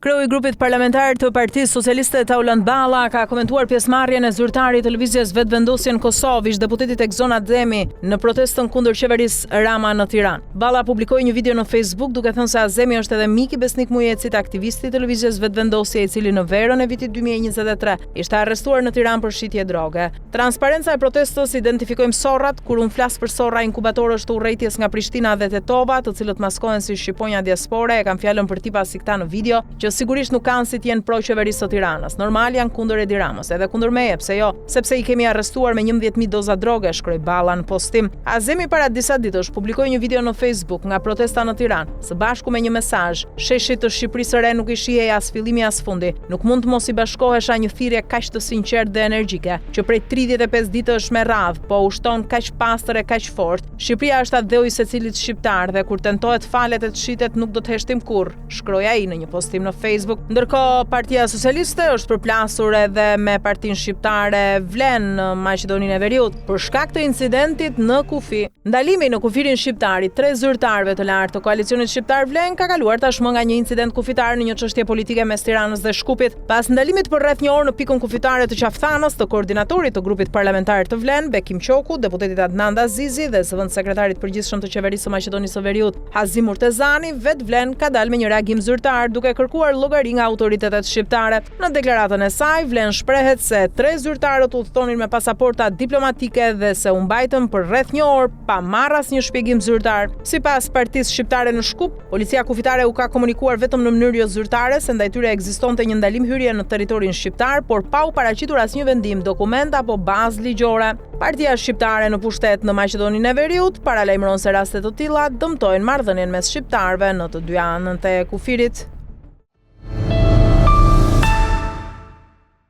Kreu i grupit parlamentar të Partisë Socialiste Tauland Balla ka komentuar pjesëmarrjen e zyrtarit të lëvizjes Vetëvendosje në Kosovë, ish deputeti tek zona Ademi, në protestën kundër qeverisë Rama në Tiranë. Balla publikoi një video në Facebook duke thënë se Azemi është edhe mik i Besnik Mujecit, aktivisti të lëvizjes Vetëvendosje, i cili në verën e vitit 2023 ishte arrestuar në Tiranë për shitje droge. Transparenca e protestës identifikoi mësorrat. Kur unë flas për sorra inkubatorësh të urrëties nga Prishtina dhe Tetova, të cilët maskohen si shqiponja diaspore, e kam fjalën për tipa si këta në video, që sigurisht nuk kanë si t'jenë pro qeverisë së Tiranës. Normal janë kundër Edi Ramës, edhe kundër meje, pse jo? Sepse i kemi arrestuar me 11.000 doza droge, shkroi Balla në postim. Azemi para disa ditësh publikoi një video në Facebook nga protesta në Tiranë, së bashku me një mesazh: "Sheshit të Shqipërisë së Re nuk i shihej as fillimi as fundi. Nuk mund të mos i bashkohesha një thirrje kaq të sinqertë dhe energjike, që prej 35 ditësh me radhë po ushton kaq pastër e kaq fort. Shqipëria është atë dheu i secilit shqiptar dhe kur tentohet falet e të shitet nuk do të heshtim kurrë", shkroi ai në një postim në Facebook. Ndërkohë, Partia Socialiste është përplasur edhe me Partinë Shqiptare Vlen në Maqedoninë e Veriut për shkak të incidentit në kufi. Ndalimi në kufirin shqiptar i 3 zyrtarëve të lartë të koalicionit shqiptar Vlen ka kaluar tashmë nga një incident kufitar në një çështje politike mes Tiranës dhe Shkupit. Pas ndalimit për rreth një orë në pikën kufitare të Qafthanës, të koordinatorit të grupit parlamentar të Vlen, Bekim Qoku, deputetit Adnan Dazizi dhe zëvendës sekretarit përgjithshëm të qeverisë së Maqedonisë së Veriut, Hazim Murtezani, vet Vlen ka dalë me një reagim zyrtar duke kërkuar llogari nga autoritetet shqiptare. Në deklaratën e saj, Vlen shprehet se 3 zyrtarët udhëtonin me pasaporta diplomatike dhe se u mbajtën për rreth një orë pa marrë asnjë shpjegim zyrtar. Sipas Partisë Shqiptare në Shkup, policia kufitare u ka komunikuar vetëm në mënyrë jo zyrtare se ndaj tyre ekzistonte një ndalim hyrje në territorin shqiptar, por pa u paraqitur asnjë vendim, dokument apo bazë ligjore. Partia Shqiptare në pushtet në Maqedoninë e Veriut paralajmëron se raste të tilla dëmtojnë marrëdhënien mes shqiptarëve në të dy anët e kufirit.